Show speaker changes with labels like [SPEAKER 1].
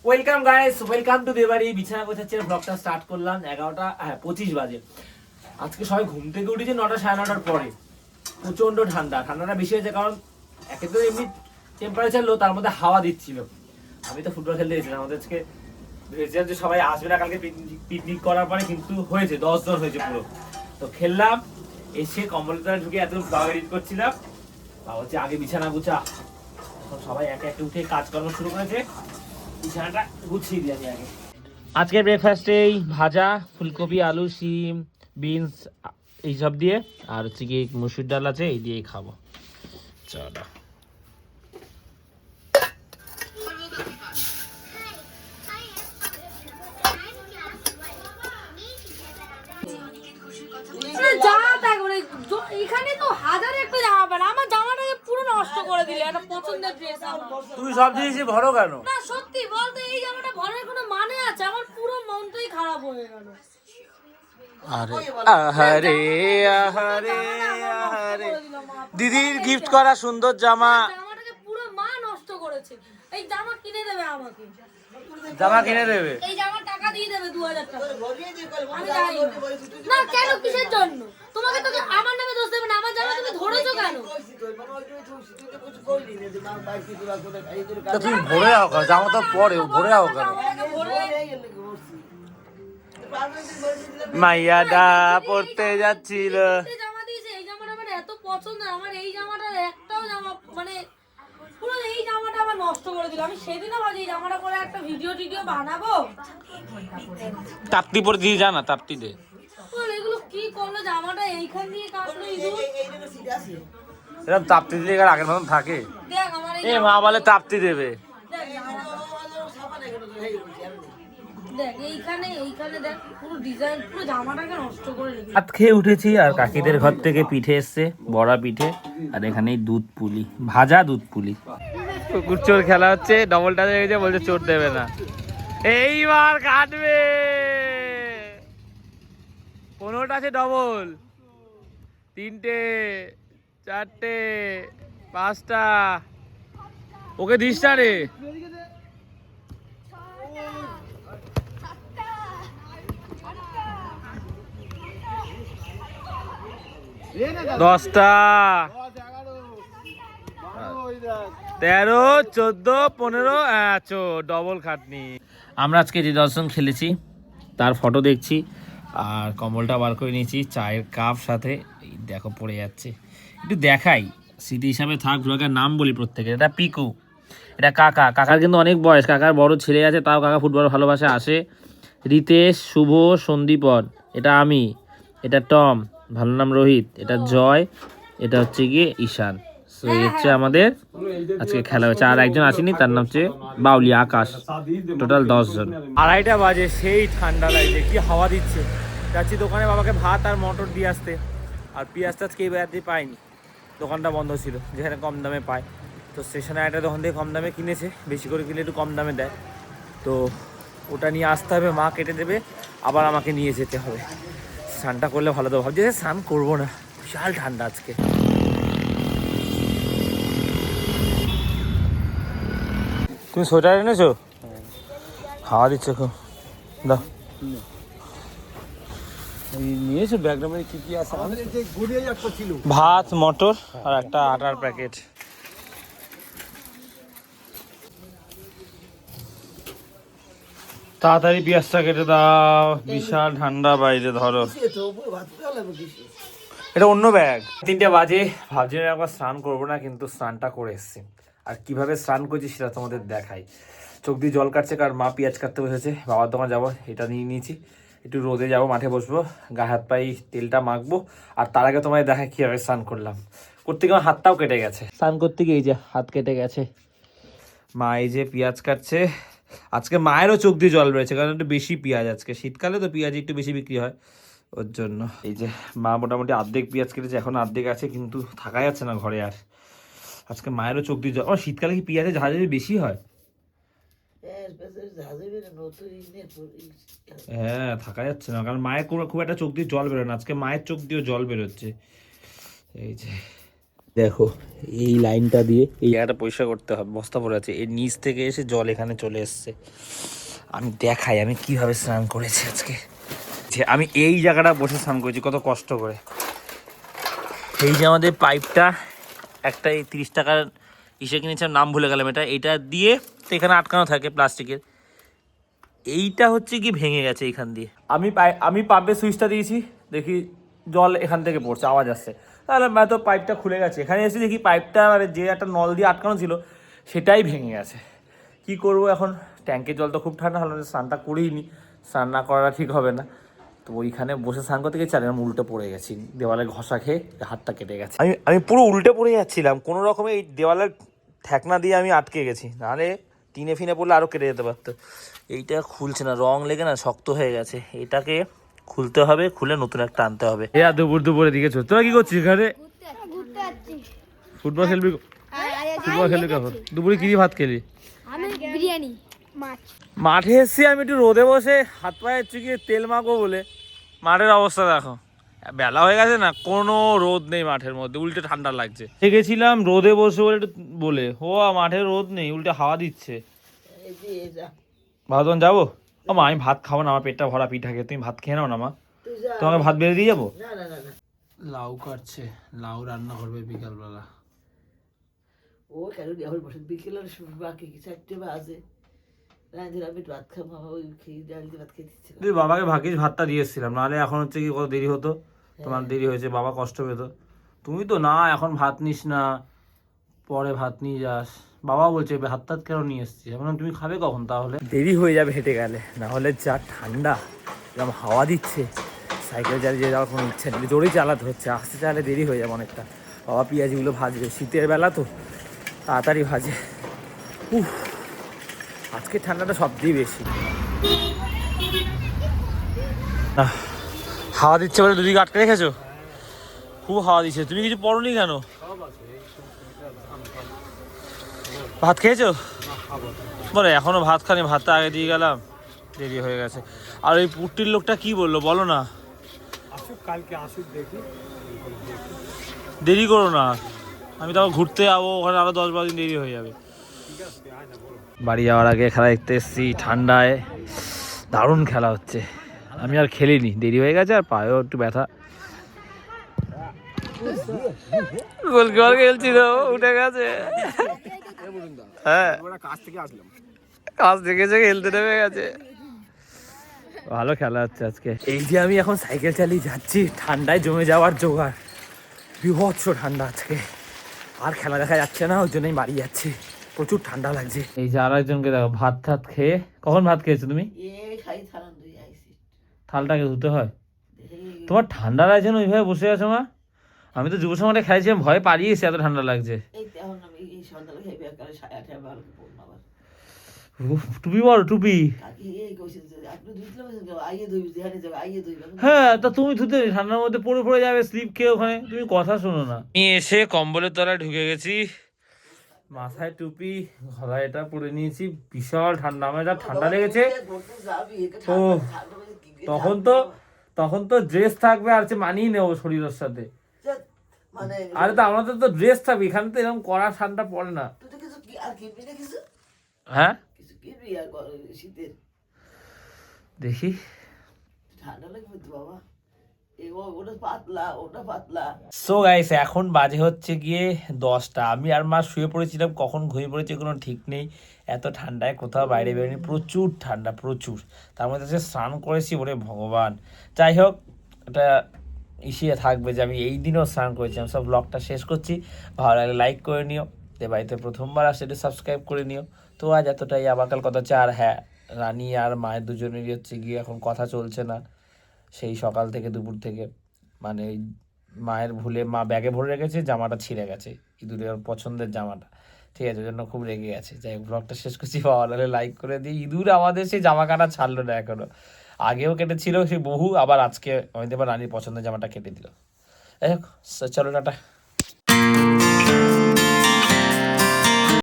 [SPEAKER 1] Welcome guys, welcome to দেবাড়ি। বিছানা গোছাচ্ছি, ব্লগটা স্টার্ট করলাম 11টা 25 বাজে। আজকে সবাই ঘুম থেকে উঠেছে 9টা 9:30টার পরে। প্রচন্ড ঠান্ডাটা বেশি হয়েছে কারণ একে তো এমনি টেম্পারেচার লো, তার মধ্যে হাওয়া দিচ্ছিল। আমি তো ফুটবল খেলতে গেছিলাম, আমাদের আজকে ভেবেছিলাম যে সবাই আসবে না কালকে পিকনিক করার পরে, কিন্তু হয়েছে 10 জন হয়েছে পুরো। তো খেললাম, এসে কম্বলটা ঢুকে এত ব্লগ এডিট করছিলাম। বাবা হচ্ছে আগে বিছানা গুছা, এখন সবাই একে একে উঠে কাজকর্ম শুরু করেছে। বিছানাটা গুছিয়ে দিই আমি আগে। আজকের ব্রেকফাস্টে এই ভাজা ফুলকপি, আলু, শিম, বিনস এইসব দিয়ে, আর হচ্ছে কি মসুর ডাল আছে, এই দিয়েই খাবো। চলো
[SPEAKER 2] এখানে তো হাজার একটা জামা প্যান্ট, আমার জামাটাকে পুরো নষ্ট করে দিলে। একটা পছন্দের ড্রেস
[SPEAKER 1] তুমি সব জিনিসই ভরো কেন?
[SPEAKER 2] না সত্যি বলতে এই জামাটা ভরার কোনো মানে আছে? আমার পুরো মনটাই খারাপ হয়ে গেল।
[SPEAKER 1] আহারে আহারে আহারে, দিদির গিফট করা সুন্দর জামা।
[SPEAKER 2] জামাটাকে পুরো মা নষ্ট করেছে। এই জামা কিনে দেবে আমাকে,
[SPEAKER 1] জামা কিনে দেবে?
[SPEAKER 2] এই জামা টাকা দিয়ে দেবে 2000 টাকা। আমি জানি না কেন, কিসের জন্য? তোমাকে তো আমার নামে দোষ দেবে না, আমার জামা তুমি ধরেছো কেন?
[SPEAKER 1] তুমি ভরে আও কেন? জামা তো পরে ভরে আও কেন? মাইয়াডা পড়তে যাচ্ছিল,
[SPEAKER 2] জামা দিয়েছে। এই জামাটা আমার এত পছন্দ, আমার এই জামাটার একটাও জামা মানে পুরো এই জামাটা আমার নষ্ট করে দিল। আমি সেদিনও ভাবছি এই জামাটা পরে একটা ভিডিও বানাবো।
[SPEAKER 1] তাপ্তি পরে দিয়ে জানা, তাপ্তি দে।
[SPEAKER 2] এগুলো কি করলো? জামাটা এইখান দিয়ে কাটলো ইঁদুর।
[SPEAKER 1] এরকম তাপ্তি দিলে আর আগের মতন থাকে?
[SPEAKER 2] দেখ আমার
[SPEAKER 1] এ মা বলে তাপ্তি দেবে।
[SPEAKER 2] দেখ এইখানে দেখ পুরো ডিজাইন, পুরো জামাটাকে নষ্ট করে রেখেছে।
[SPEAKER 1] ভাত খেয়ে উঠেছি, আর কাকিদের ঘর থেকে পিঠে এসছে, বড়া পিঠে, আর এখানে দুধ পুলি, ভাজা দুধ পুলি। কুকুর চোর খেলা হচ্ছে, ডবলটা হয়ে গেছে, বলছে চোর দেবে না। এইবার কাটবে, 15টা আছে ডবল, 3টে 4টে 5টা। ওকে দিস না রে। দশটা 13 14 15 ডবল খাটনি। আমরা আজকে যে 10 জন খেলেছি তার ফটো দেখছি, আর কম্বলটা বার করে নিয়েছি, চায়ের কাপ সাথে। এই দেখো পড়ে যাচ্ছে, একটু দেখাই স্মৃতি হিসাবে থাক। ব্লগের নাম বলি প্রত্যেকের। এটা পিকু, এটা কাকার কিন্তু অনেক বয়স, কাকার বড় ছেলে আছে, তাও কাকা ফুটবল ভালোবাসে আসে। রিতেশ, শুভ, সন্দীপন, এটা আমি, এটা টম, ভালো নাম রোহিত, এটা জয়, এটা হচ্ছে গিয়ে ঈশান। সো এই হচ্ছে আমাদের আজকে খেলা হয়েছে। আর একজন আসেনি, তার নাম হচ্ছে বাউলি আকাশ। টোটাল 10 জন। 2:30টা বাজে, সেই ঠান্ডা লাগছে, কি হাওয়া দিচ্ছে। যাচ্ছি দোকানে বাবাকে ভাত আর মটর দিয়ে আসতে। আর পেঁয়াজ টাজকে এই বেড়াতে পাইনি, দোকানটা বন্ধ ছিল, যেখানে কম দামে পায়। তো স্টেশনে একটা দোকান থেকে কম দামে কিনেছে, বেশি করে কিনলে একটু কম দামে দেয়। তো ওটা নিয়ে আসতে হবে, মা কেটে দেবে, আবার আমাকে নিয়ে যেতে হবে। স্নানটা করলে ভালো। তো ভাবছি স্নান করবো না, বিশাল ঠান্ডা আজকে। তুমি সোয়েটার এনেছো? হাওয়া দিচ্ছে খুব, দাও।
[SPEAKER 3] নিয়েছো ব্যাগটা মানে কি কি আছে?
[SPEAKER 1] ভাত, মটর আর একটা আটার প্যাকেট। তাড়াতাড়ি পেঁয়াজটা কেটে দাও, বিশাল ঠান্ডা বাইরে। ধরো, এটা অন্য ব্যাগ। 3টে বাজে, ভাবছি একবার স্নান করবো না, কিন্তু স্নানটা করে এসছি। আর কিভাবে স্নান করছি সেটা তোমাদের দেখাই। চোখ দিয়ে জল কাটছে, কারণ মা পেঁয়াজ কাটতে বসেছে। বাবার দোকান যাবো, এটা নিয়ে নিয়েছি। একটু রোদে যাবো, মাঠে বসবো, গায়ে হাত পায়ে তেলটা মাখবো। আর তার আগে তোমায় দেখাই কীভাবে স্নান করলাম। করতে গিয়ে আমার হাতটাও কেটে গেছে, স্নান করতে গিয়ে এই যে হাত কেটে গেছে। মা এই যে পেঁয়াজ কাটছে। আজকে মায়েরও চোখ দিয়ে জল বেরোচ্ছে, কারণ একটু বেশি পেঁয়াজ আজকে, শীতকালে তো পেঁয়াজ একটু বেশি বিক্রি হয়, ওর জন্য। এই যে মা মোটামুটি অর্ধেক পেঁয়াজ কেটেছে, এখন অর্ধেক আছে, কিন্তু থাকা যাচ্ছে না ঘরে আর। আজকে মায়েরও চোখ দিয়ে জল। শীতকালে কি পেঁয়াজের ঝাঁঝালি বেশি হয়? হ্যাঁ, থাকা যাচ্ছে না, কারণ মায়ের খুব একটা চোখ দিয়ে জল বেরোয় না। আজকে মায়ের চোখ দিয়েও জল বেরোচ্ছে। এই যে দেখো এই লাইনটা দিয়ে এই জায়গাটা পরিষ্কার করতে হবে, বস্তা পড়ে আছে, এর নিচ থেকে এসে জল এখানে চলে এসছে। আমি দেখাই আমি কিভাবে স্নান করেছি আজকে। যে আমি এই জায়গাটা বসে স্নান করেছি কত কষ্ট করে। এই যে আমাদের পাইপটা একটা এই 30 টাকার ইসে কিনেছিলাম, নাম ভুলে গেলাম, এটা দিয়ে তো এখানে আটকানো থাকে প্লাস্টিকের। এইটা হচ্ছে কি ভেঙে গেছে এইখান দিয়ে। আমি পাম্পের সুইচটা দিয়েছি, দেখি জল এখান থেকে পড়ছে, আওয়াজ আসছে, তাহলে তো পাইপটা খুলে গেছে। এখানে এসে দেখি পাইপটা মানে যে একটা নল দিয়ে আটকানো ছিল সেটাই ভেঙে গেছে। কি করব এখন? ট্যাঙ্কের জল তো খুব ঠান্ডা, হলো স্নানটা করেই নি, স্নান না করাটা ঠিক হবে না। তো ওইখানে বসে স্নান করতে গেছি আর আমি উল্টে পড়ে গেছি, দেওয়ালে ঘষা খেয়ে হাতটা কেটে গেছে। আমি পুরো উল্টে পড়ে যাচ্ছিলাম, কোনো রকমে এই দেওয়ালের ঠেকনা দিয়ে আমি আটকে গেছি, নাহলে টিনে ফিনে পড়লে আরও কেটে যেতে পারতো। এইটা খুলছে না, রং লেগে না শক্ত হয়ে গেছে, এটাকে খুলতে হবে, খুলে নতুন একটা আনতে হবে। এ আর দুপুরে দিকে চল, তোরা কি করছিস এখানে? ফুটবল খেলবি? ফুটবল খেলবি কখন? দুপুরে কি দিয়ে ভাত খেলি?
[SPEAKER 4] আমি বিরিয়ানি মাছ।
[SPEAKER 1] মাঠে এসছি আমি একটু রোদে বসে হাত পায়ে চুকিয়ে তেল মাখবো বলে, মাঠের অবস্থা দেখো, বেলা হয়ে গেছে না, কোনো রোদ নেই মাঠের মধ্যে, উল্টে ঠান্ডা লাগছে। গেছিলাম রোদে বসে বলে ও মাঠে রোদ নেই, উল্টে হাওয়া দিচ্ছে। ভাবতাম যাবো, ও মা আমি ভাত খাবো না, আমার পেটটা ভরা পিঠা খেয়ে, তুমি ভাত খেয়ে নাও না মা, তোমাকে ভাত বেড়ে দিয়ে যাবো। লাউ কাটছে, লাউ রান্না করবে বিকালবেলা।
[SPEAKER 5] ও কেন এখন বসে বিকেলের বাকি 4টে বাজে, রাঁধে আমি ভাত খাবো, ওই খেয়ে ডালিতে ভাত খেয়ে দিচ্ছি।
[SPEAKER 1] তুই বাবাকে ভাগ্যিস ভাতটা দিয়ে এসেছিলাম, নাহলে এখন হচ্ছে কি কত দেরি হতো, তোমার দেরি হয়েছে, বাবা কষ্ট পেতো। তুমি তো না এখন ভাত নিস না, পরে ভাত নিয়ে যাস, বাবা বলছে ভাত টাত কেন নিয়ে এসছিস, এখন তুমি খাবে কখন? তাহলে দেরি হয়ে যাবে হেঁটে গেলে, না হলে যা ঠান্ডা, এরকম হাওয়া দিচ্ছে, সাইকেল চালিয়ে যাওয়ার কোনো ইচ্ছা নেই, জোরেই চালাতে হচ্ছে, আসতে চাইলে দেরি হয়ে যাবে অনেকটা। বাবা পেঁয়াজগুলো ভাজবে, শীতের বেলা তো তাড়াতাড়ি ভাজে। উফ, আজকে ঠান্ডাটা সবচেয়ে বেশি। হাওয়া দিচ্ছে বলে দুদিকে আটকে রেখেছো? খুব হাওয়া দিচ্ছে, তুমি কিছু পড়োনি কেন? ভাত খেয়েছো? বলে এখনো ভাত খানি, ভাতটা আগে দিয়ে গেলাম, দেরি হয়ে গেছে। আর ওই পুট্টির লোকটা কি বললো বলো না?
[SPEAKER 3] কালকে আসুক দেখি,
[SPEAKER 1] দেরি করো না, আমি তারপর ঘুরতে যাবো, ওখানে আরো 10-12 দিন দেরি হয়ে যাবে। বাড়ি যাওয়ার আগে খেলা দেখতে এসেছি ঠান্ডায়, দারুণ খেলা হচ্ছে। আমি আর খেলিনি, দেরি হয়ে গেছে আর পায়েও একটু ব্যথা। গোলকিপার খেলছিল, উঠে গেছে। হ্যাঁ কাজ থেকে খেলতে নেমে গেছে। ভালো খেলা হচ্ছে আজকে। এই যে আমি এখন সাইকেল চালিয়ে যাচ্ছি, ঠান্ডায় জমে যাওয়ার জোগাড়, বিভৎস ঠান্ডা আজকে, আর খেলা দেখা যাচ্ছে না, ওই জন্যই বাড়ি যাচ্ছি, প্রচুর ঠান্ডা লাগছে। এই যে আর একজনকে দেখো ভাত টাত খেয়ে, কখন ভাত খেয়েছো তুমি?
[SPEAKER 5] খাই থালান দুই আইসি,
[SPEAKER 1] থালটাকে ধুতে হয়? তোমার ঠান্ডা লাগছে না ওইভাবে বসে আছো মা? আমি তো যুব সমাজে খাইছিলাম, ভয়ে পালিয়েছি, এত ঠান্ডা লাগছে।
[SPEAKER 5] এই এখন আমি এই সন্ধ্যাবেলা খাইবে একালে 8:30 বারো পড়লাম আবার।
[SPEAKER 1] টুপি বড় টুপি।
[SPEAKER 5] কাকি এই কইছে যে আপনি দুইতলা বসে আইয়ে দুই দিহানে যাবে, আইয়ে দুই।
[SPEAKER 1] হ্যাঁ তা তুমি ধুতে, ঠান্ডার মধ্যে পড়ে যাবে, স্লিপ খেয়ে ওখানে, তুমি কথা শোনো না। আমি এসে কম্বলের তলায় ঢুকে গেছি, মাথায় টুপি, গলায় এটা পরে নিয়েছি, বিশাল ঠান্ডা, আমার যা ঠান্ডা লেগেছে। ও তখন তো ড্রেস থাকবে, আর মানিয়ে নেবো শরীরের সাথে।
[SPEAKER 5] মানে
[SPEAKER 1] আরে তো আমাদের তো ড্রেস থাকবে, এখানে তো এরকম কড়া ঠান্ডা পড়ে না।
[SPEAKER 5] তুই তো কিছু কি আর কিনবি না কিছু?
[SPEAKER 1] হ্যাঁ
[SPEAKER 5] কিছু কিনবি আর শীতের?
[SPEAKER 1] দেখি।
[SPEAKER 5] ঠান্ডা লাগবে তো বাবা, ওটা পাতলা, ওটা পাতলা।
[SPEAKER 1] সো গাইস এখন বাজে হচ্ছে গিয়ে 10টা, আমি আর মা শুয়ে পড়েছিলাম, কখন ঘুমিয়ে পড়েছি কোনো ঠিক নেই, এত ঠান্ডায় কোথাও বাইরে বেরোনি, প্রচুর ঠান্ডা প্রচুর, তার মধ্যে যে স্নান করেছি ওরে ভগবান। যাই হোক, এটা ইসিয়ে থাকবে যে আমি এই দিনও স্নান করেছিলাম। সব ব্লগটা শেষ করছি, ভালো লাগলে লাইক করে নিও, যে বাড়িতে প্রথমবার আসলে একটু সাবস্ক্রাইব করে নিও। তো আজ এতটাই, আবার কাল কথা হচ্ছে। আর হ্যাঁ, রানী আর মায়ের দুজনেরই হচ্ছে গিয়ে এখন কথা চলছে না, সেই সকাল থেকে দুপুর থেকে, মানে মায়ের ভুলে মা ব্যাগে ভরে রেখেছে, জামাটা ছিঁড়ে গেছে, ইঁদুরের পছন্দের জামাটা, ঠিক আছে, ওই জন্য খুব রেগে গেছে। যাই হোক, ব্লগটা শেষ করছি, ভালো লাগলে লাইক করে দিই। ইঁদুর আমাদের সেই জামা কাটা ছাড়লো না এখনো, আগেও কেটেছিল সে বহু, আবার আজকে আমি এবার রানীর পছন্দের জামাটা কেটে দিল। যাই হোক, চলো টাটা।